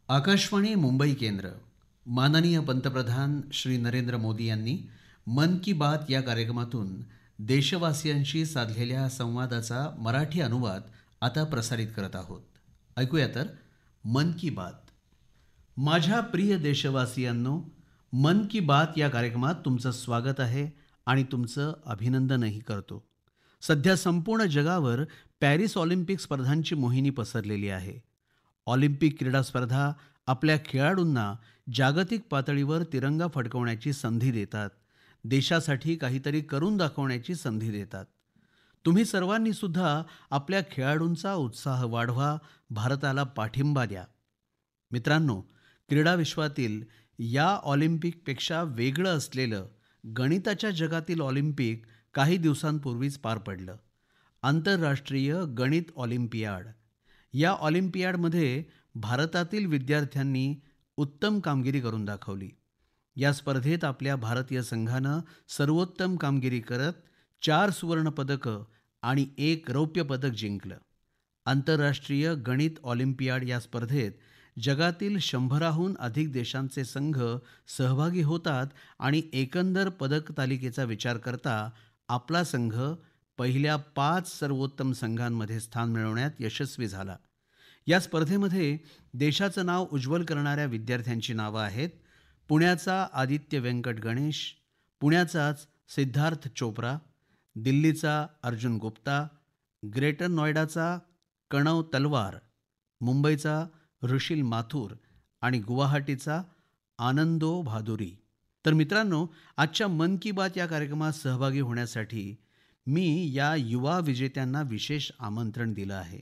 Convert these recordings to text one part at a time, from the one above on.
आकाशवाणी मुंबई केंद्र, माननीय पंतप्रधान श्री नरेंद्र मोदी यांनी मन की बात या कार्यक्रमातून देशवासियांशी साधलेल्या संवादाचा मराठी अनुवाद आता प्रसारित करत आहोत. ऐकूया तर, मन की बात. माझ्या प्रिय देशवासियांनो, मन की बात या कार्यक्रमात तुमचं स्वागत आहे आणि तुमचं अभिनंदनही करतो. सध्या संपूर्ण जगावर पॅरिस ऑलिम्पिक स्पर्धांची मोहिनी पसरलेली आहे. ऑलिम्पिक क्रीडा स्पर्धा आपल्या खेळाडूंना जागतिक पातळीवर तिरंगा फडकवण्याची संधी देतात. देशासाठी काहीतरी करून दाखवण्याची संधी देतात. तुम्ही सर्वांनी सुद्धा आपल्या खेळाडूंचा उत्साह वाढवा, भारताला पाठिंबा द्या. मित्रांनो, क्रीडा विश्वातील या ऑलिम्पिकपेक्षा वेगळं असलेलं गणिताच्या जगातील ऑलिम्पिक काही दिवसांपूर्वीच पार पडलं. आंतरराष्ट्रीय गणित ऑलिम्पियाड. या ऑलिम्पियाडमध्ये भारतातील विद्यार्थ्यांनी उत्तम कामगिरी करून दाखवली. या स्पर्धेत आपल्या भारतीय संघानं सर्वोत्तम कामगिरी करत 4 सुवर्ण पदकं आणि 1 रौप्य पदक जिंकलं. आंतरराष्ट्रीय गणित ऑलिम्पियाड या स्पर्धेत जगातील 100हून अधिक देशांचे संघ सहभागी होतात आणि एकंदर पदक तालिकेचा विचार करता आपला संघ पहिल्या 5 सर्वोत्तम संघांमध्ये स्थान मिळवण्यात यशस्वी झाला. या स्पर्धेमध्ये देशाचं नाव उज्ज्वल करणाऱ्या विद्यार्थ्यांची नावं आहेत: पुण्याचा आदित्य व्यंकट गणेश, पुण्याचाच सिद्धार्थ चोप्रा, दिल्लीचा अर्जुन गुप्ता, ग्रेटर नोएडाचा कणव तलवार, मुंबईचा ऋषिल माथुर आणि गुवाहाटीचा आनंदो भादुरी. तर मित्रांनो, आजच्या मन की बात या कार्यक्रमात सहभागी होण्यासाठी मी या युवा विजेत्यांना विशेष आमंत्रण दिलं आहे.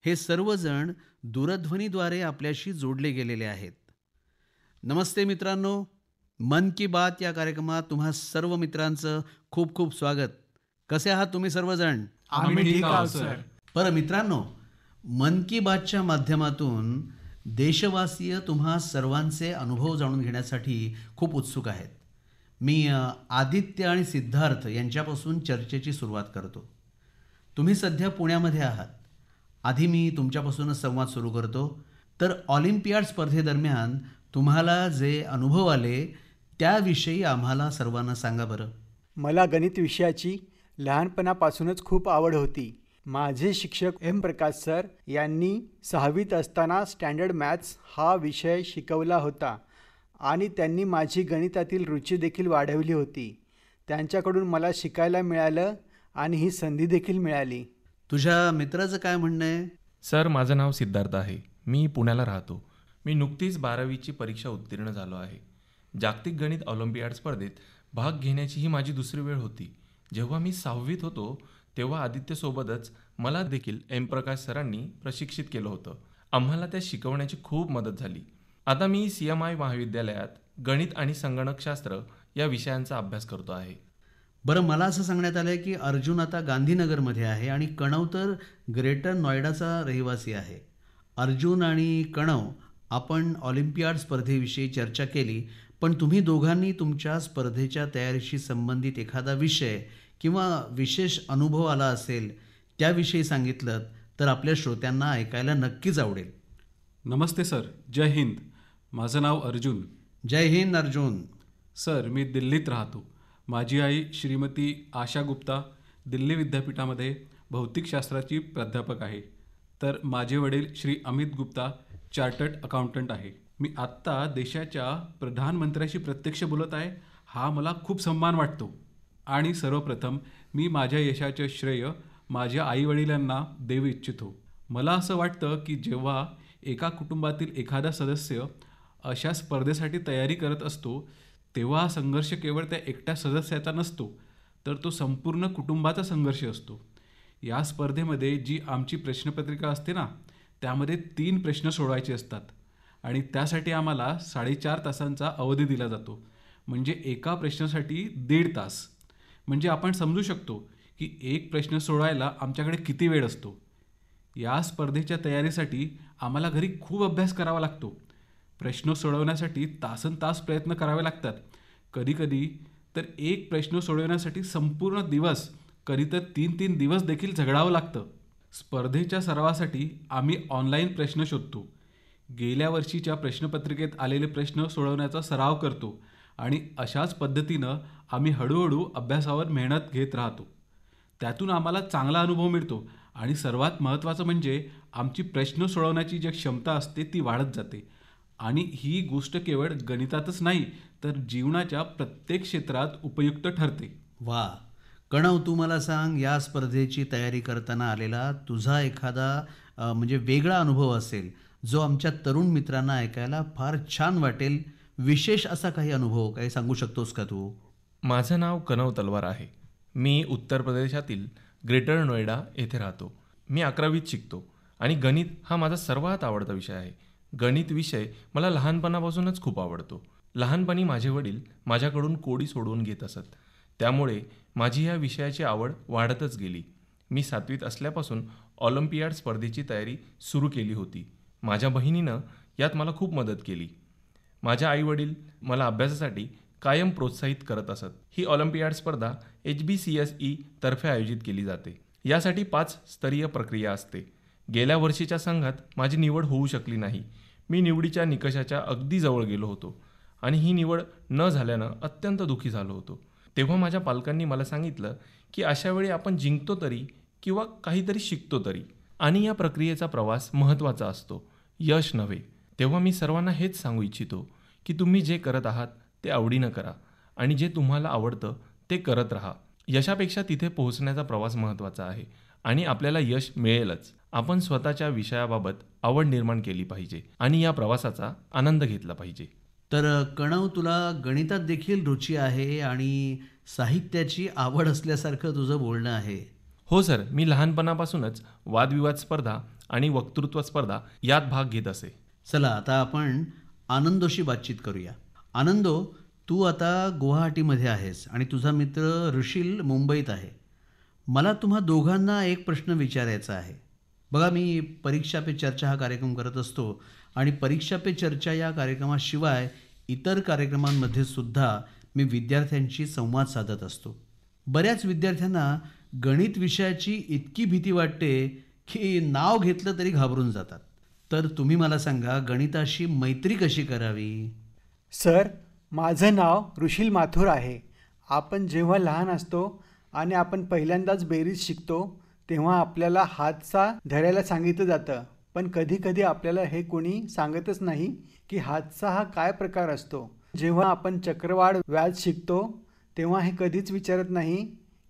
हे सर्वजण दूरध्वनीद्वारे आपल्याशी जोडले गेलेले आहेत. नमस्ते मित्रांनो, मन की बात या कार्यक्रमात तुम्हा सर्व मित्रांचं खूप खूप स्वागत. कसे आहात तुम्ही सर्वजण? आम्ही ठीक आहोत सर. बरं मित्रांनो, मन की बातच्या माध्यमातून देशवासीय तुम्हा सर्वांचे अनुभव जाणून घेण्यासाठी खूप उत्सुक आहेत. मी आदित्य आणि सिद्धार्थ यांच्यापासून चर्चेची सुरुवात करतो. तुम्ही सध्या पुण्यामध्ये आहात. आधी मी तुमच्यापासूनच संवाद सुरू करतो. तर ऑलिम्पियाड स्पर्धेदरम्यान तुम्हाला जे अनुभव आले त्याविषयी आम्हाला सर्वांना सांगा बरं. मला गणित विषयाची लहानपणापासूनच खूप आवड होती. माझे शिक्षक एम प्रकाश सर यांनी 6वीत असताना स्टँडर्ड मॅथ्स हा विषय शिकवला होता आणि त्यांनी माझी गणितातील रुची देखील वाढवली होती. त्यांच्याकडून मला शिकायला मिळालं आणि ही संधी देखील मिळाली. तुझ्या मित्राचं काय म्हणणं आहे? सर, माझं नाव सिद्धार्थ आहे. मी पुण्याला राहतो. मी नुकतीच 12वीची परीक्षा उत्तीर्ण झालो आहे. जागतिक गणित ऑलिम्पियाड स्पर्धेत भाग घेण्याची ही माझी दुसरी वेळ होती. जेव्हा मी 6वीत होतो तेव्हा आदित्यसोबतच मला देखील एम प्रकाश सरांनी प्रशिक्षित केलं होतं. आम्हाला त्या शिकवण्याची खूप मदत झाली. आता मी CMI महाविद्यालयात गणित आणि संगणकशास्त्र या विषयांचा अभ्यास करतो आहे. बरं, मला असं सांगण्यात आलं आहे की अर्जुन आता गांधीनगरमध्ये आहे आणि कणव तर ग्रेटर नोएडाचा रहिवासी आहे. अर्जुन आणि कणव, आपण ऑलिम्पियाड स्पर्धेविषयी चर्चा केली, पण तुम्ही दोघांनी तुमच्या स्पर्धेच्या तयारीशी संबंधित एखादा विषय किंवा विशेष अनुभव आला असेल त्याविषयी सांगितलं तर आपल्या श्रोत्यांना ऐकायला नक्कीच आवडेल. नमस्ते सर. जय हिंद. माझं नाव अर्जुन. जय हिंद अर्जुन. सर, मी दिल्लीत राहतो. माझी आई श्रीमती आशा गुप्ता दिल्ली विद्यापीठामध्ये भौतिकशास्त्राची प्राध्यापक आहे. तर माझे वडील श्री अमित गुप्ता चार्टर्ड अकाउंटंट आहे. मी आत्ता देशाच्या प्रधानमंत्र्याशी प्रत्यक्ष बोलत आहे. हा मला खूप सन्मान वाटतो. आणि सर्वप्रथम मी माझ्या यशाचे श्रेय माझ्या आईवडिलांना देऊ इच्छितो. मला असं वाटतं की जेव्हा एका कुटुंबातील एखादा सदस्य अशा स्पर्धेसाठी तयारी करत असतो तेव्हा हा संघर्ष केवळ त्या एकट्या सदस्याचा नसतो, तर तो संपूर्ण कुटुंबाचा संघर्ष असतो. या स्पर्धेमध्ये जी आमची प्रश्नपत्रिका असते ना, त्यामध्ये 3 प्रश्न सोडवायचे असतात आणि त्यासाठी आम्हाला 4.5 तासांचा अवधी दिला जातो. म्हणजे एका प्रश्नासाठी 1.5 तास. म्हणजे आपण समजू शकतो की एक प्रश्न सोडवायला आमच्याकडे किती वेळ असतो. या स्पर्धेच्या तयारीसाठी आम्हाला घरी खूप अभ्यास करावा लागतो. प्रश्न सोडवण्यासाठी तासनतास प्रयत्न करावे लागतात. कधीकधी तर एक प्रश्न सोडवण्यासाठी संपूर्ण दिवस, कधी तर 3-3 दिवस देखील झगडावं लागतं. स्पर्धेच्या सरावासाठी आम्ही ऑनलाईन प्रश्न शोधतो. गेल्या वर्षीच्या प्रश्नपत्रिकेत आलेले प्रश्न सोडवण्याचा सराव करतो आणि अशाच पद्धतीनं आम्ही हळूहळू अभ्यासावर मेहनत घेत राहतो. त्यातून आम्हाला चांगला अनुभव मिळतो आणि सर्वात महत्त्वाचं म्हणजे आमची प्रश्न सोडवण्याची जी क्षमता असते ती वाढत जाते. आणि ही गोष्ट केवळ गणितातच नाही तर जीवनाच्या प्रत्येक क्षेत्रात उपयुक्त ठरते. वा. कणव, तू मला सांग, या स्पर्धेची तयारी करताना आलेला तुझा एखादा म्हणजे वेगळा अनुभव असेल जो आमच्या तरुण मित्रांना ऐकायला फार छान वाटेल. विशेष असा काही अनुभव काही सांगू शकतोस का तू? माझं नाव कनव तलवार आहे. मी उत्तर प्रदेशातील ग्रेटर नोएडा येथे राहतो. मी 11वीत शिकतो आणि गणित हा माझा सर्वात आवडता विषय आहे. गणित विषय मला लहानपणापासूनच खूप आवडतो. लहानपणी माझे वडील माझ्याकडून कोडी सोडवून घेत असत. त्यामुळे माझी या विषयाची आवड वाढतच गेली. मी 7वीत असल्यापासून ऑलिम्पियाड स्पर्धेची तयारी सुरू केली होती. माझ्या बहिणीनं यात मला खूप मदत केली. माझे आईवडील मला अभ्यासासाठी कायम प्रोत्साहित करत असत. ही ऑलिम्पियाड स्पर्धा HBCSE तर्फे आयोजित केली जाते. यासाठी 5 स्तरीय प्रक्रिया असते. गेल्या वर्षीच्या संघात माझी निवड होऊ शकली नाही. मी निवडीच्या निकषाच्या अगदी जवळ गेलो होतो आणि ही निवड न झाल्यानं अत्यंत दुःखी झालो होतो. तेव्हा माझ्या पालकांनी मला सांगितलं की अशा वेळी आपण जिंकतो तरी किंवा काहीतरी शिकतो तरी, आणि या प्रक्रियेचा प्रवास महत्त्वाचा असतो, यश नव्हे. तेव्हा मी सर्वांना हेच सांगू इच्छितो की तुम्ही जे करत आहात ते आवडीनं करा आणि जे तुम्हाला आवडतं ते करत राहा. यशापेक्षा तिथे पोहोचण्याचा प्रवास महत्त्वाचा आहे आणि आपल्याला यश मिळेलच. आपण स्वतःच्या विषयाबाबत आवड निर्माण केली पाहिजे आणि या प्रवासाचा आनंद घेतला पाहिजे. तर कणव, तुला गणितात देखील रुची आहे आणि साहित्याची आवड असल्यासारखं तुझं बोलणं आहे. हो सर, मी लहानपणापासूनच वादविवाद स्पर्धा आणि वक्तृत्व स्पर्धा यात भाग घेत असे. चला, आता आपण आनंदोशी बातचीत करूया. आनंदो, तू आता गुवाहाटीमध्ये आहेस आणि तुझा मित्र ऋषील मुंबईत आहे. मला तुम्हा दोघांना एक प्रश्न विचारायचा आहे. बघा, मी परीक्षा पे चर्चा हा कार्यक्रम करत असतो आणि परीक्षा पे चर्चा या कार्यक्रमाशिवाय इतर कार्यक्रमांमध्ये सुद्धा मी विद्यार्थ्यांशी संवाद साधत असतो. बऱ्याच विद्यार्थ्यांना गणित विषयाची इतकी भीती वाटते की नाव घेतलं तरी घाबरून जातात. तर तुम्ही मला सांगा, गणिताशी मैत्री कशी करावी? सर, माझं नाव ऋषील माथुर आहे. आपण जेव्हा लहान असतो आणि आपण पहिल्यांदाच बेरीज शिकतो तेव्हा आपल्याला हातचा धरायला सांगितलं जातं, पण कधीकधी आपल्याला हे कोणी सांगतच नाही की हातचा हा काय प्रकार असतो. जेव्हा आपण चक्रवाढ व्याज शिकतो तेव्हा हे कधीच विचारत नाही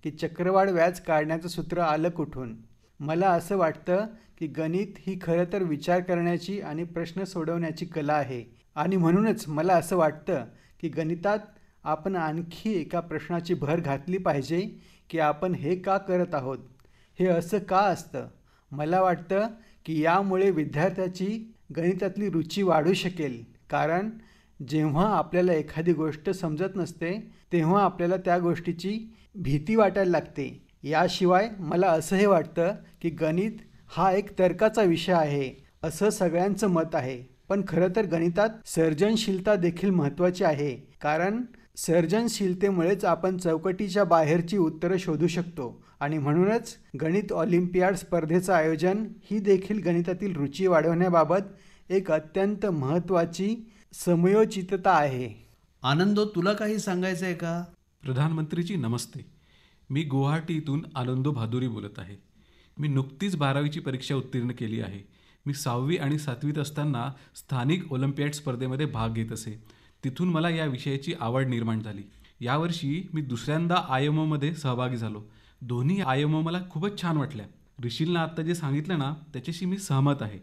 की चक्रवाढ व्याज काढण्याचं सूत्र आलं कुठून. मला असं वाटतं की गणित ही खरं तर विचार करण्याची आणि प्रश्न सोडवण्याची कला आहे आणि म्हणूनच मला असं वाटतं की गणितात आपण आणखी एका प्रश्नाची भर घातली पाहिजे की आपण हे का करत आहोत, हे असं का असतं. मला वाटतं की यामुळे विद्यार्थ्याची गणितातली रुची वाढू शकेल, कारण जेव्हा आपल्याला एखादी गोष्ट समजत नसते तेव्हा आपल्याला त्या गोष्टीची भीती वाटायला लागते. याशिवाय मला असंही वाटतं की गणित हा एक तर्काचा विषय आहे असं सगळ्यांचं मत आहे, पण खरं तर गणितात सर्जनशीलता देखील महत्त्वाची आहे, कारण सर्जनशीलतेमुळेच आपण चौकटीच्या बाहेरची उत्तरं शोधू शकतो आणि म्हणूनच गणित ऑलिम्पियाड स्पर्धेचं आयोजन ही देखील गणितातील रुची वाढवण्याबाबत एक अत्यंत महत्त्वाची समयोचितता आहे. आनंदो, तुला काही सांगायचं आहे का? प्रधानमंत्रीजी नमस्ते. मी गुवाहाटीतून आनंदो भादुरी बोलत आहे. मी नुकतीच 12वीची परीक्षा उत्तीर्ण केली आहे. मी 6वी आणि 7वीत असताना स्थानिक ऑलिम्पियाड स्पर्धेमध्ये भाग घेत असे. तिथून मला या विषयाची आवड निर्माण झाली. यावर्षी मी दुसऱ्यांदा IMOमध्ये सहभागी झालो. दोन्ही IMO मला खूपच छान वाटल्या. ऋषीलनं आत्ता जे सांगितलं ना त्याच्याशी मी सहमत आहे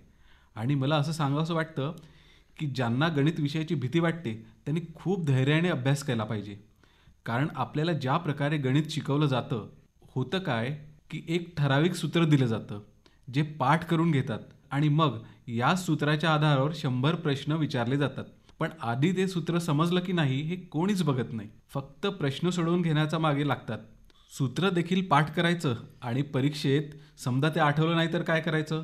आणि मला असं सांगावंसं वाटतं की ज्यांना गणित विषयाची भीती वाटते त्यांनी खूप धैर्याने अभ्यास केला पाहिजे, कारण आपल्याला ज्या प्रकारे गणित शिकवलं जातं, होतं काय की एक ठराविक सूत्र दिलं जातं जे पाठ करून घेतात आणि मग या सूत्राच्या आधारावर 100 प्रश्न विचारले जातात. पण आधी ते सूत्र समजलं की नाही हे कोणीच बघत नाही, फक्त प्रश्न सोडवून घेण्याचा मागे लागतात. सूत्र देखील पाठ करायचं आणि परीक्षेत समजा ते आठवलं नाही तर काय करायचं.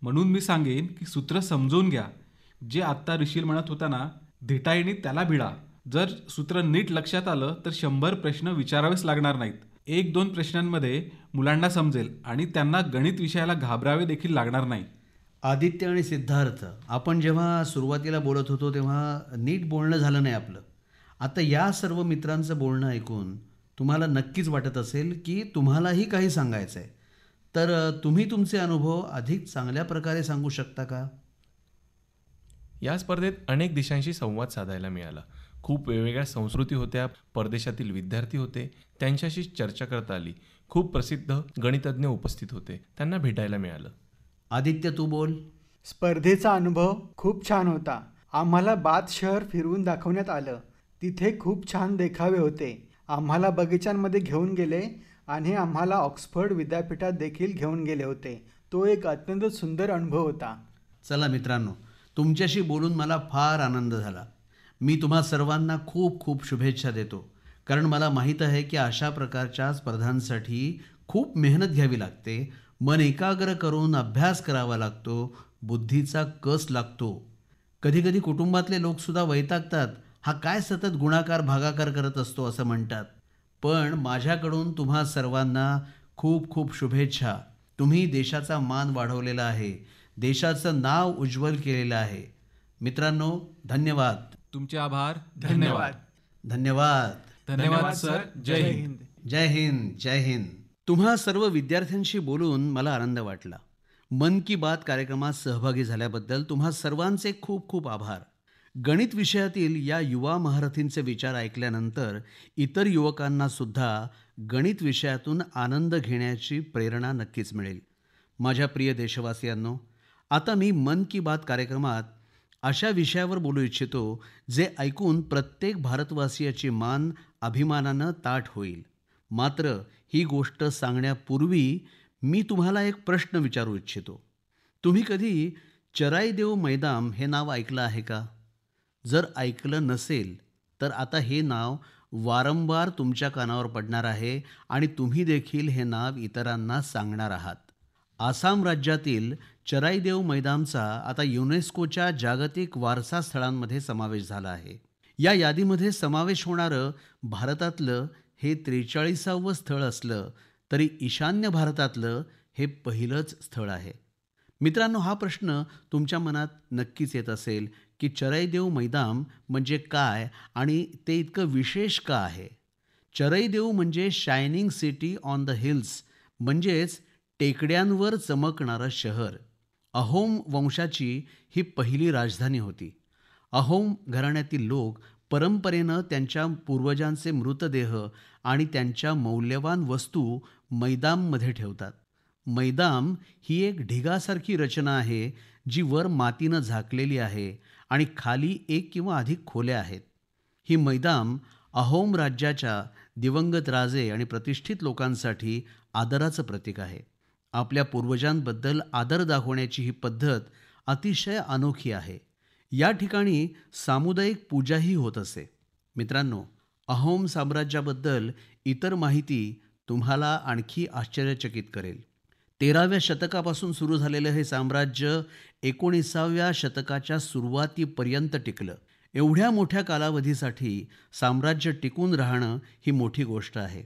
म्हणून मी सांगेन की सूत्र समजून घ्या. जे आत्ता ऋषील म्हणत होता ना, धिटाईने त्याला भिडा. जर सूत्र नीट लक्षात आलं तर 100 प्रश्न विचारावेच लागणार नाहीत. 1-2 प्रश्नांमध्ये मुलांना समजेल आणि त्यांना गणित विषयाला घाबरावे देखील लागणार नाही. आदित्य आणि सिद्धार्थ, आपण जेव्हा सुरुवातीला बोलत होतो तेव्हा नीट बोलणं झालं नाही आपलं. आता या सर्व मित्रांचं बोलणं ऐकून तुम्हाला नक्कीच वाटत असेल की तुम्हालाही काही सांगायचं आहे. तर तुम्ही तुमचे अनुभव अधिक चांगल्या प्रकारे सांगू शकता का? या स्पर्धेत अनेक देशांशी संवाद साधायला मिळाला. खूप वेगवेगळ्या संस्कृती होत्या, परदेशातील विद्यार्थी होते, त्यांच्याशी चर्चा करता आली. खूप प्रसिद्ध गणितज्ञ उपस्थित होते, त्यांना भेटायला मिळालं. आदित्य, तू बोल. स्पर्धेचा अनुभव खूप छान होता. आम्हाला बाथ शहर फिरवून दाखवण्यात आलं. तिथे खूप छान देखावे होते. आम्हाला बगीचांमध्ये घेऊन गेले आणि आम्हाला ऑक्सफर्ड विद्यापीठात देखील घेऊन गेले होते. तो एक अत्यंत सुंदर अनुभव होता. चला मित्रांनो, तुमच्याशी बोलून मला फार आनंद झाला. मी तुम्हा सर्वांना खूप खूप शुभेच्छा देतो, कारण मला माहीत आहे की अशा प्रकारच्या स्पर्धांसाठी खूप मेहनत घ्यावी लागते, मन एकाग्र करून अभ्यास करावा लागतो, बुद्धीचा कस लागतो. कधीकधी कुटुंबातले लोकसुद्धा वैतागतात, हा काय सतत गुणाकार भागाकार करत असतो असं म्हणतात. पण माझ्याकडून तुम्हा सर्वांना खूप खूप शुभेच्छा. तुम्ही देशाचा मान वाढवलेला आहे, देशाचं नाव उज्ज्वल केलेलं आहे. मित्रांनो, धन्यवाद. तुमचे आभार. धन्यवाद. धन्यवाद. धन्यवाद सर. जय हिंद. जय हिंद. जय हिंद. तुम्हा सर्व विद्यार्थ्यांशी बोलून मला आनंद वाटला. मन की बात कार्यक्रमात सहभागी झाल्याबद्दल तुम्हा सर्वांचे खूप खूप आभार. गणित विषयातील या युवा महारथींचे विचार ऐकल्यानंतर इतर युवकांना सुद्धा गणित विषयातून आनंद घेण्याची प्रेरणा नक्कीच मिळेल. माझ्या प्रिय देशवासियांनो, आता मी मन की बात कार्यक्रमात अशा विषयावर बोलू इच्छितो जे ऐकून प्रत्येक भारतवासियाची मान अभिमानानं ताठ होईल. मात्र ही गोष्ट सांगण्यापूर्वी मी तुम्हाला एक प्रश्न विचारू इच्छितो. तुम्ही कधी चराईदेव मैदाम हे नाव ऐकलं आहे का? जर ऐकलं नसेल तर आता हे नाव वारंवार तुमच्या कानावर पडणार आहे आणि तुम्ही देखील हे नाव इतरांना सांगणार आहात. आसाम राज्यातील चराईदेव मैदामचा आता युनेस्कोच्या जागतिक वारसा स्थळांमध्ये समावेश झाला आहे. या यादीमध्ये समावेश होणारं भारतातलं हे 43वं स्थळ असलं तरी ईशान्य भारतातलं हे पहिलंच स्थळ आहे. मित्रांनो, हा प्रश्न तुमच्या मनात नक्कीच येत असेल की चराईदेव मैदाम म्हणजे काय आणि ते इतकं विशेष का आहे? चराईदेव म्हणजे shining city on the hills, म्हणजेच टेकड्यांवर चमकणारं शहर. अहोम वंशाची ही पहिली राजधानी होती. अहोम घराण्यातील लोक परंपरेनं त्यांच्या पूर्वजांचे मृतदेह आणि त्यांच्या मौल्यवान वस्तू मैदाममध्ये ठेवतात. मैदाम ही एक ढिगासारखी रचना आहे जी वर मातीनं झाकलेली आहे आणि खाली एक किंवा अधिक खोल्या आहेत. ही मैदाम अहोम राज्याच्या दिवंगत राजे आणि प्रतिष्ठित लोकांसाठी आदराचं प्रतीक आहे. आपल्या पूर्वजांबद्दल आदर दाखवण्याची ही पद्धत अतिशय अनोखी आहे. या ठिकाणी सामुदायिक पूजाही होत असे. मित्रांनो, अहोम साम्राज्याबद्दल इतर माहिती तुम्हाला आणखी आश्चर्यचकित करेल. 13व्या शतकापासून सुरू झालेलं हे साम्राज्य 19व्या शतकाच्या सुरुवातीपर्यंत टिकलं. एवढ्या मोठ्या कालावधीसाठी साम्राज्य टिकून राहणं ही मोठी गोष्ट आहे.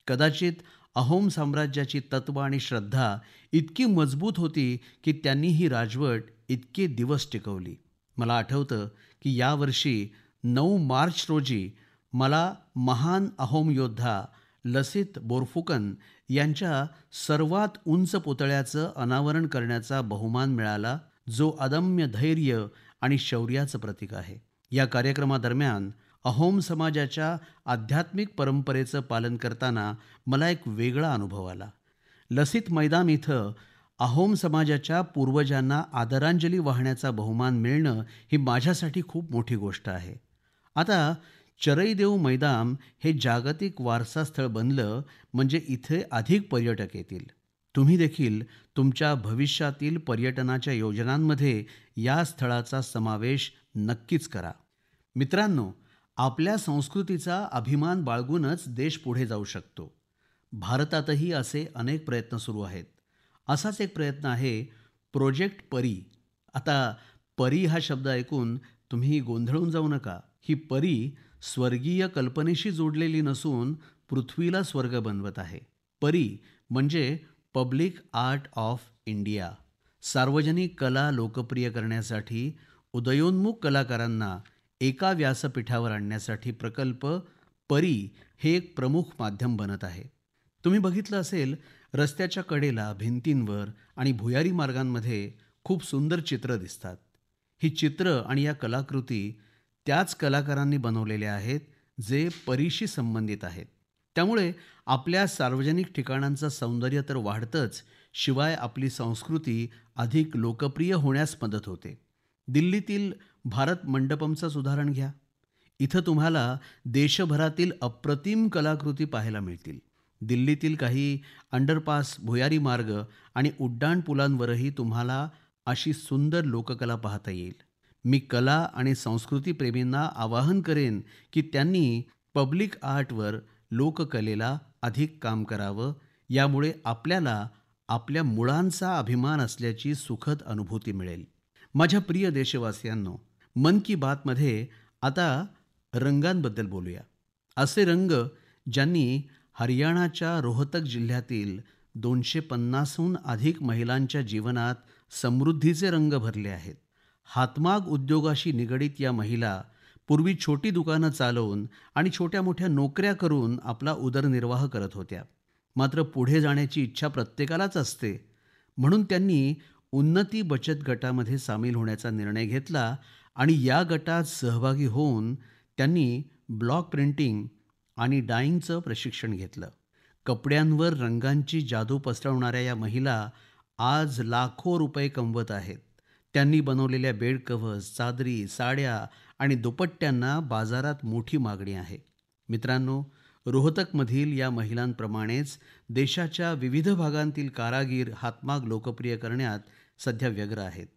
कदाचित अहोम साम्राज्याची तत्त्व आणि श्रद्धा इतकी मजबूत होती की त्यांनी ही राजवट इतके दिवस टिकवली. मला आठवतं की यावर्षी 9 मार्च रोजी मला महान अहोम योद्धा लसित बोरफुकन यांच्या सर्वात उंच पुतळ्याचं अनावरण करण्याचा बहुमान मिळाला, जो अदम्य धैर्य आणि शौर्याचं प्रतीक आहे. या कार्यक्रमादरम्यान अहोम समाजाच्या आध्यात्मिक परंपरेचं पालन करताना मला एक वेगळा अनुभव आला. लसित मैदाम इथं अहोम समाजाच्या पूर्वजांना आदरांजली वाहण्याचा बहुमान मिळणं ही माझ्यासाठी खूप मोठी गोष्ट आहे. आता चराईदेव मैदाम हे जागतिक वारसा स्थळ बनलं म्हणजे इथे अधिक पर्यटक येतील. तुम्ही देखील तुमच्या भविष्यातील पर्यटनाच्या योजनांमध्ये या स्थळाचा समावेश नक्कीच करा. मित्रांनो, आपल्या संस्कृतीचा अभिमान बाळगूनच देश पुढे जाऊ शकतो. भारतातही असे अनेक प्रयत्न सुरू आहेत. असाच एक प्रयत्न आहे प्रोजेक्ट परी. आता परी हा शब्द ऐकून तुम्ही गोंधळून जाऊ नका. ही परी स्वर्गीय कल्पनेशी जोडलेली नसून पृथ्वीला स्वर्ग बनवत आहे. परी म्हणजे पब्लिक आर्ट ऑफ इंडिया. सार्वजनिक कला लोकप्रिय करण्यासाठी उदयोन्मुख कलाकारांना एका व्यासपीठावर आणण्यासाठी प्रकल्प परी हे एक प्रमुख माध्यम बनत आहे. तुम्ही बघितलं असेल, रस्त्याच्या कडेला, भिंतींवर आणि भुयारी मार्गांमध्ये खूप सुंदर चित्र दिसतात. ही चित्र आणि या कलाकृती त्याच कलाकारांनी बनवलेल्या आहेत जे परीशी संबंधित आहेत. त्यामुळे आपल्या सार्वजनिक ठिकाणांचं सौंदर्य तर वाढतंच, शिवाय आपली संस्कृती अधिक लोकप्रिय होण्यास मदत होते. दिल्लीतील भारत मंडपमचंच उदाहरण घ्या. इथं तुम्हाला देशभरातील अप्रतिम कलाकृती पाहायला मिळतील. दिल्लीतील काही अंडरपास, भुयारी मार्ग आणि उड्डाण पुलांवरही तुम्हाला अशी सुंदर लोककला पाहता येईल. मी कला आणि संस्कृती प्रेमींना आवाहन करेन की त्यांनी पब्लिक आर्टवर, लोककलेला अधिक काम करावं. यामुळे आपल्याला आपल्या मुळांचा अभिमान असल्याची सुखद अनुभूती मिळेल. माझ्या प्रिय देशवासियांनो, मन की बातमध्ये आता रंगांबद्दल बोलूया. असे रंग ज्यांनी हरियाणाच्या रोहतक जिल्ह्यातील 250हून अधिक महिलांच्या जीवनात समृद्धीचे रंग भरले आहेत. हातमाग उद्योगाशी निगडित या महिला पूर्वी छोटी दुकानं चालवून आणि छोट्या मोठ्या नोकऱ्या करून आपला उदरनिर्वाह करत होत्या. मात्र पुढे जाण्याची इच्छा प्रत्येकालाच असते. म्हणून त्यांनी उन्नती बचत गटामध्ये सामील होण्याचा निर्णय घेतला आणि या गटात सहभागी होऊन त्यांनी ब्लॉक प्रिंटिंग आणि डाईंगचं प्रशिक्षण घेतलं. कपड्यांवर रंगांची जादू पसरवणाऱ्या या महिला आज लाखो रुपये कमवत आहेत. त्यांनी बनवलेल्या बेड कव्हर्स, चादरी, साड्या आणि दुपट्ट्यांना बाजारात मोठी मागणी आहे. मित्रांनो, रोहतकमधील या महिलांप्रमाणेच देशाच्या विविध भागांतील कारागीर हातमाग लोकप्रिय करण्यात सध्या व्यग्र आहेत.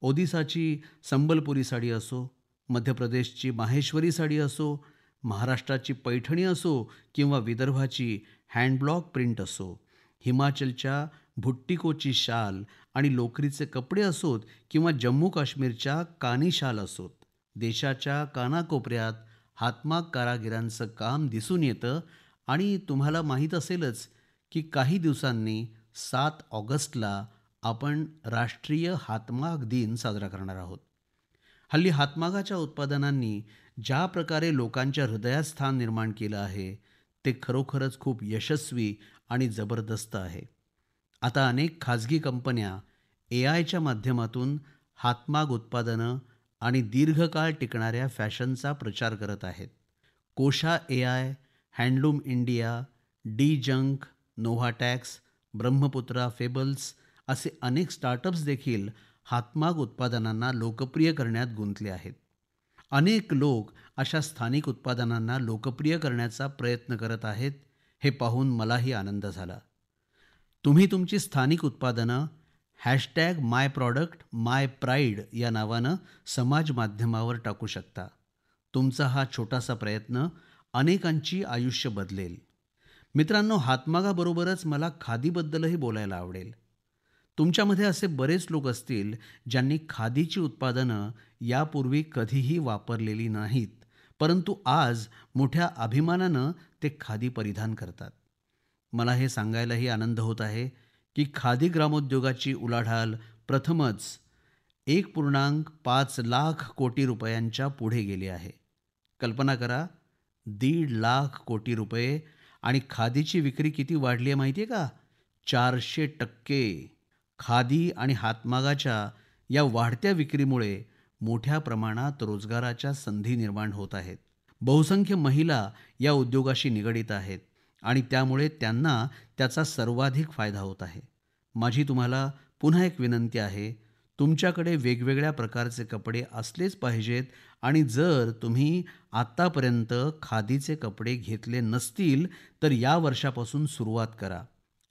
ओदिसाची संबलपुरी साडी असो, मध्य प्रदेशची माहेश्वरी साडी असो, महाराष्ट्राची पैठणी असो किंवा विदर्भाची हँडब्लॉक प्रिंट असो, हिमाचलच्या भुट्टिकोची शाल आणि लोकरीचे कपडे असोत किंवा जम्मू काश्मीरच्या कानी शाल असोत, देशाच्या कानाकोपऱ्यात हातमाग कारागिरांचं काम दिसून येतं. आणि तुम्हाला माहीत असेलच की काही दिवसांनी 7 ऑगस्टला आपण राष्ट्रीय हातमाग दिन साजरा करणार आहोत. हल्ली हातमागाच्या उत्पादनांनी ज्या प्रकारे लोकांच्या हृदयात स्थान निर्माण केलं आहे, ते खरोखरच खूप यशस्वी आणि जबरदस्त आहे. आता अनेक खाजगी कंपन्या AIच्या माध्यमातून हातमाग उत्पादनं आणि दीर्घकाळ टिकणाऱ्या फॅशनचा प्रचार करत आहेत. Kosha AI, handloom India, De Junk, Novatax, Brahmaputra fables असे अनेक स्टार्टअप्स देखील हातमाग उत्पादनांना लोकप्रिय करण्यात गुंतले आहेत. अनेक लोक अशा स्थानिक उत्पादनांना लोकप्रिय करण्याचा प्रयत्न करत आहेत. हे पाहून मलाही आनंद झाला. तुम्ही तुमची स्थानिक उत्पादनं #MyProductMyPride या नावानं समाज माध्यमावर टाकू शकता. तुमचा हा छोटासा प्रयत्न अनेकांची आयुष्य बदलेल. मित्रांनो, हातमागाबरोबरच मला खादीबद्दलही बोलायला आवडेल. तुमच्यामध्ये असे बरेच लोक असतील ज्यांनी खादीची उत्पादनं यापूर्वी कधीही वापरलेली नाहीत, परंतु आज मोठ्या अभिमानानं ते खादी परिधान करतात. मला हे सांगायलाही आनंद होत आहे की खादी ग्रामोद्योगाची उलाढाल प्रथमच 1.5 लाख कोटी रुपयांच्या पुढे गेली आहे. कल्पना करा, 1.5 लाख कोटी रुपये. आणि खादीची विक्री किती वाढली आहे माहिती आहे का? 400%. खादी आणि हातमागाच्या या वाढत्या विक्रीमुळे मोठ्या प्रमाणात रोजगाराच्या संधी निर्माण होत आहेत. बहुसंख्य महिला या उद्योगाशी निगडित आहेत आणि त्यामुळे त्यांना त्याचा सर्वाधिक फायदा होत आहे. माझी तुम्हाला पुन्हा एक विनंती आहे, तुमच्याकडे वेगवेगळ्या प्रकारचे कपडे असलेच पाहिजेत आणि जर तुम्ही आत्तापर्यंत खादीचे कपडे घेतले नसतील तर या वर्षापासून सुरुवात करा.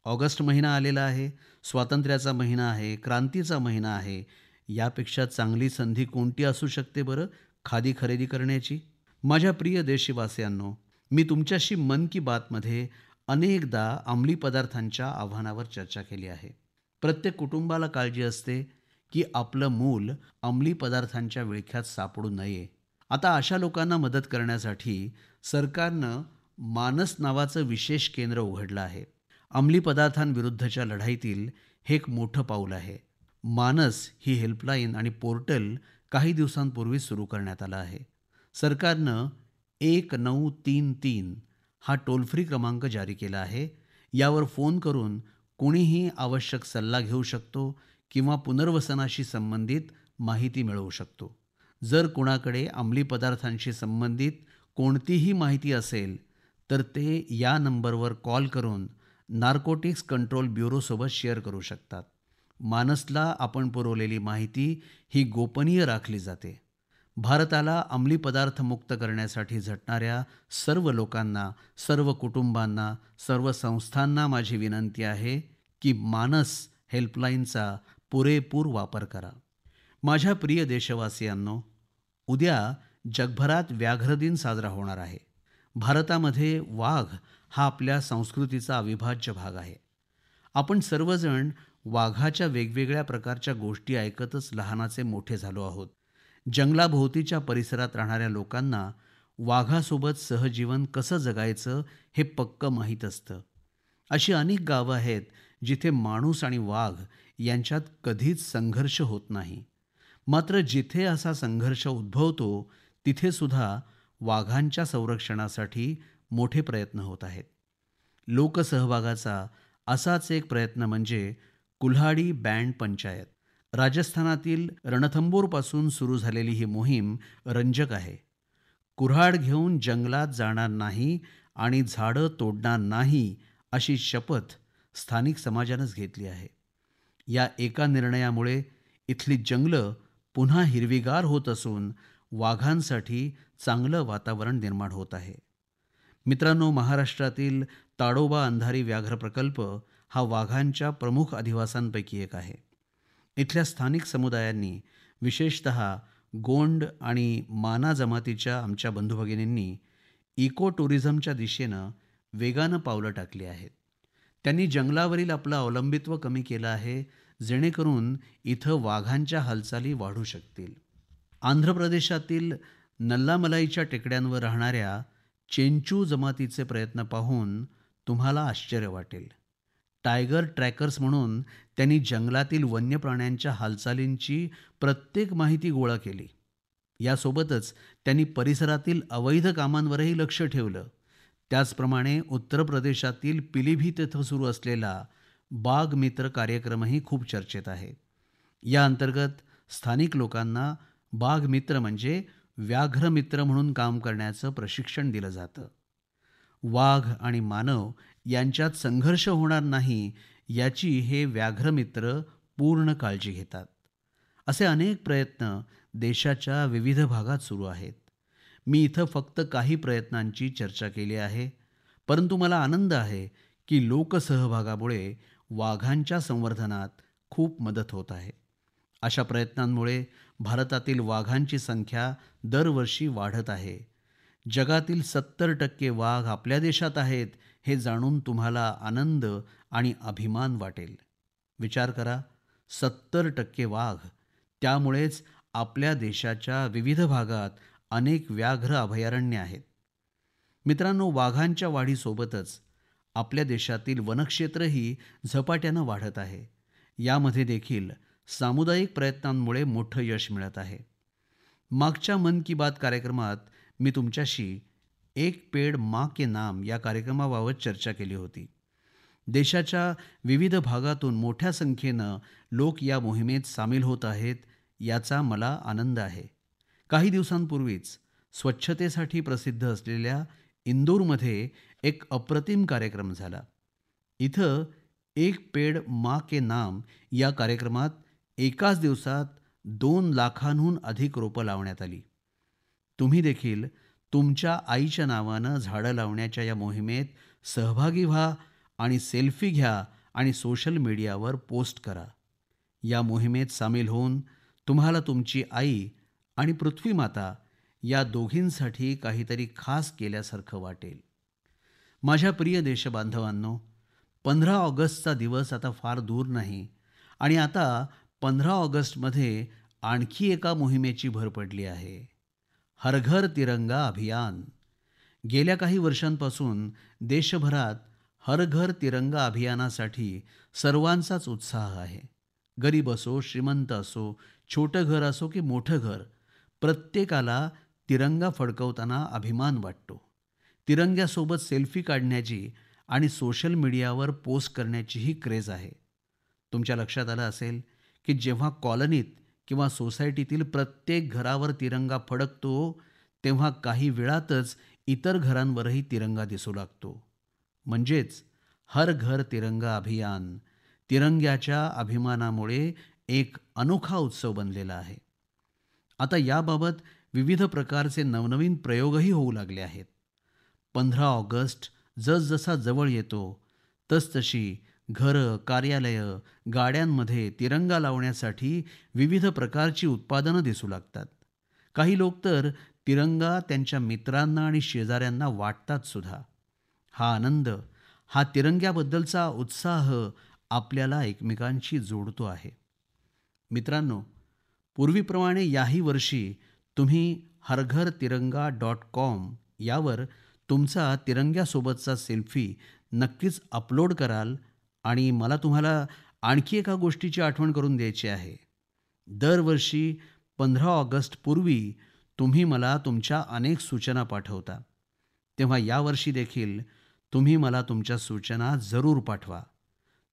ऑगस्ट महिना आलेला आहे, स्वातंत्र्याचा महिना आहे, क्रांतीचा महिना आहे. यापेक्षा चांगली संधी कोणती असू शकते बरं खादी खरेदी करण्याची? माझ्या प्रिय देशवासियांनो, मी तुमच्याशी मन की बातमध्ये अनेकदा अंमली पदार्थांच्या आव्हानावर चर्चा केली आहे. प्रत्येक कुटुंबाला काळजी असते की आपलं मूल अंमली पदार्थांच्या विळख्यात सापडू नये. आता अशा लोकांना मदत करण्यासाठी सरकारनं मानस नावाचं विशेष केंद्र उघडलं आहे. अंमली पदार्थांविरुद्धच्या लढाईतील हे एक मोठं पाऊल आहे. मानस ही हेल्पलाईन आणि पोर्टल काही दिवसांपूर्वी सुरू करण्यात आलं आहे. सरकारनं 1933 हा टोल फ्री क्रमांक जारी केला आहे. यावर फोन करून कोणीही आवश्यक सल्ला घेऊ शकतो किंवा पुनर्वसनाशी संबंधित माहिती मिळवू शकतो. जर कोणाकडे अंमली पदार्थांशी संबंधित कोणतीही माहिती असेल तर ते या नंबरवर कॉल करून नार्कोटिक्स कंट्रोल ब्युरोसोबत शेअर करू शकतात. मानसला आपण पुरवलेली माहिती ही गोपनीय राखली जाते. भारताला अंमली पदार्थ मुक्त करण्यासाठी झटणाऱ्या सर्व लोकांना, सर्व कुटुंबांना, सर्व संस्थांना माझी विनंती आहे की मानस हेल्पलाईनचा पुरेपूर वापर करा. माझ्या प्रिय देशवासियांनो, उद्या जगभरात व्याघ्र दिन साजरा होणार आहे. भारतामध्ये वाघ हा आपल्या संस्कृतीचा अविभाज्य भाग आहे. आपण सर्वजण वाघाच्या वेगवेगळ्या प्रकारच्या गोष्टी ऐकतच लहानाचे मोठे झालो आहोत. जंगलाभोवतीच्या परिसरात राहणाऱ्या लोकांना वाघासोबत सहजीवन कसं जगायचं हे पक्कं माहीत असतं. अशी अनेक गावं आहेत जिथे माणूस आणि वाघ यांच्यात कधीच संघर्ष होत नाही. मात्र जिथे असा संघर्ष उद्भवतो तिथे सुद्धा वाघांच्या संरक्षणासाठी मोठे प्रयत्न होत आहेत. लोकसहभागाचा असाच एक प्रयत्न म्हणजे कुल्हाडी बँड पंचायत. राजस्थानातील रणथंबोरपासून सुरू झालेली ही मोहीम रंजक आहे. कुऱ्हाड घेऊन जंगलात जाणार नाही आणि झाडं तोडणार नाही अशी शपथ स्थानिक समाजानंच घेतली आहे. या एका निर्णयामुळे इथली जंगलं पुन्हा हिरवीगार होत असून वाघांसाठी चांगलं वातावरण निर्माण होत आहे. मित्रांनो, महाराष्ट्रातील ताडोबा अंधारी व्याघ्र प्रकल्प हा वाघांच्या प्रमुख अधिवासांपैकी एक आहे. इथल्या स्थानिक समुदायांनी, विशेषतः गोंड आणि माना जमातीच्या आमच्या बंधुभगिनींनी इको टुरिझमच्या दिशेनं वेगानं पावलं टाकली आहेत. त्यांनी जंगलावरील आपलं अवलंबित्व कमी केलं आहे, जेणेकरून इथं वाघांच्या हालचाली वाढू शकतील. आंध्र प्रदेशातील नल्लामलाईच्या टेकड्यांवर राहणाऱ्या चेंचू जमातीचे प्रयत्न पाहून तुम्हाला आश्चर्य वाटेल. टायगर ट्रॅकर्स म्हणून त्यांनी जंगलातील वन्य प्राण्यांच्या हालचालींची प्रत्येक माहिती गोळा केली. यासोबतच त्यांनी परिसरातील अवैध कामांवरही लक्ष ठेवलं. त्याचप्रमाणे उत्तर प्रदेशातील पिलीभीत येथे सुरू असलेला बाघ मित्र कार्यक्रमही खूप चर्चेत आहे. या अंतर्गत स्थानिक लोकांना बाघ मित्र म्हणजे व्याघ्र मित्र म्हणून काम करण्याचं प्रशिक्षण दिलं जातं. वाघ आणि मानव यांच्यात संघर्ष होणार नाही याची हे व्याघ्र मित्र पूर्ण काळजी घेतात. असे अनेक प्रयत्न देशाच्या विविध भागात सुरू आहेत. मी इथं फक्त काही प्रयत्नांची चर्चा केली आहे, परंतु मला आनंद आहे की लोकसहभागामुळे वाघांच्या संवर्धनात खूप मदत होत आहे. अशा प्रयत्नांमुळे भारतातील वाघांची संख्या दरवर्षी वाढत आहे. जगातील 70% वाघ आपल्या देशात आहेत हे जाणून तुम्हाला आनंद आणि अभिमान वाटेल. विचार करा, 70% वाघ. त्यामुळेच आपल्या देशाच्या विविध भागात अनेक व्याघ्र अभयारण्ये आहेत. मित्रांनो, वाघांच्या वाढीसोबतच आपल्या देशातील वनक्षेत्रही झपाट्यानं वाढत आहे. यामध्ये देखील सामुदायिक प्रयत्नांमुळे मोठं यश मिळत आहे. मागच्या मन की बात कार्यक्रमात मी तुमच्याशी एक पेड़ माँ के नाम या कार्यक्रमाबाबत चर्चा केली होती. देशाच्या विविध भागातून मोठ्या संख्येनं लोक या मोहिमेत सामील होत आहेत, याचा मला आनंद आहे. काही दिवसांपूर्वीच स्वच्छतेसाठी प्रसिद्ध असलेल्या इंदूरमध्ये एक अप्रतिम कार्यक्रम झाला. इथं एक पेड़ माँ के नाम या कार्यक्रमात एकाच दिवसात 2 लाखांहून अधिक रोपं लावण्यात आली. तुम्ही देखील तुमच्या आईच्या नावानं झाडं लावण्याच्या या मोहिमेत सहभागी व्हा आणि सेल्फी घ्या आणि सोशल मीडियावर पोस्ट करा. या मोहिमेत सामील होऊन तुम्हाला तुमची आई आणि पृथ्वी माता या दोघींसाठी काहीतरी खास केल्यासारखं वाटेल. माझ्या प्रिय देशबांधवांनो, 15 ऑगस्टचा दिवस आता फार दूर नाही आणि आता 15 ऑगस्टमध्ये आणखी एका मोहिमेची भर पडली आहे, हर घर तिरंगा अभियान. गेल्या काही वर्षांपासून देशभरात हर घर तिरंगा अभियानासाठी सर्वांचाच उत्साह आहे. गरीब असो, श्रीमंत असो, छोटं घर असो की मोठं घर, प्रत्येकाला तिरंगा फडकवताना अभिमान वाटतो. तिरंग्यासोबत सेल्फी काढण्याची आणि सोशल मीडियावर पोस्ट करण्याचीही क्रेज आहे. तुमच्या लक्षात आलं असेल की जेव्हा कॉलनीत किंवा सोसायटीतील प्रत्येक घरावर तिरंगा फडकतो, तेव्हा काही वेळातच इतर घरांवरही तिरंगा दिसू लागतो. म्हणजेच हर घर तिरंगा अभियान तिरंग्याच्या अभिमानामुळे एक अनोखा उत्सव बनलेला आहे. आता याबाबत विविध प्रकारचे नवनवीन प्रयोगही होऊ लागले आहेत. 15 ऑगस्ट जसजसा जवळ येतो तसतशी घरं, कार्यालयं, गाड्यांमध्ये तिरंगा लावण्यासाठी विविध प्रकारची उत्पादनं दिसू लागतात. काही लोक तर तिरंगा त्यांच्या मित्रांना आणि शेजाऱ्यांना वाटतात सुद्धा. हा आनंद, हा तिरंग्याबद्दलचा उत्साह आपल्याला एकमेकांशी जोडतो आहे. मित्रांनो, पूर्वीप्रमाणे याही वर्षी तुम्ही हरघरतिरंगा.com यावर तुमचा तिरंग्यासोबतचा सेल्फी नक्कीच अपलोड कराल. आणि मला तुम्हाला आणखी एका गोष्टीची आठवण करून द्यायची आहे. दरवर्षी 15 ऑगस्ट पूर्वी तुम्ही मला तुमच्या अनेक सूचना पाठवता, तेव्हा यावर्षी देखील तुम्ही मला तुमच्या सूचना जरूर पाठवा.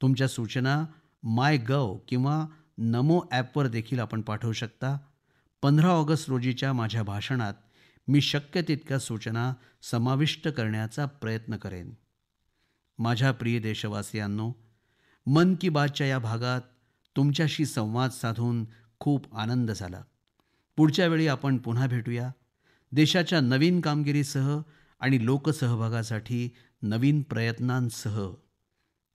तुमच्या सूचना मायगव्ह किंवा नमो ॲपवर देखील आपण पाठवू शकता. 15 ऑगस्ट रोजीच्या माझ्या भाषणात मी शक्य तितक्या सूचना समाविष्ट करण्याचा प्रयत्न करेन. माझ्या प्रिय देशवासियांनो, मन की बातच्या या भागात तुमच्याशी संवाद साधून खूप आनंद झाला. पुढच्या वेळी आपण पुन्हा भेटूया देशाच्या नवीन कामगिरीसह आणि लोकसहभागासाठी नवीन प्रयत्नांसह.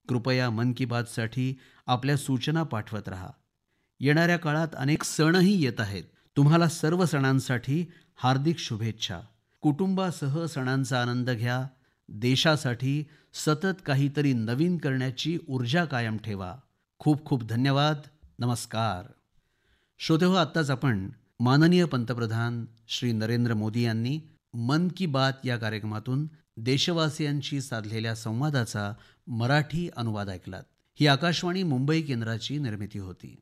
कृपया मन की बातसाठी आपल्या सूचना पाठवत रहा. येणाऱ्या काळात अनेक सणही येत आहेत. तुम्हाला सर्व सणांसाठी हार्दिक शुभेच्छा. कुटुंबासह सणांचा आनंद घ्या. देशासाठी सतत काहीतरी नवीन करण्याची ऊर्जा कायम ठेवा. खूप खूप धन्यवाद. नमस्कार. श्रोतेहो, आत्ताच आपण माननीय पंतप्रधान श्री नरेंद्र मोदी यांनी मन की बात या कार्यक्रमातून देशवासियांशी साधलेल्या संवादाचा मराठी अनुवाद ऐकलात. ही आकाशवाणी मुंबई केंद्राची निर्मिती होती.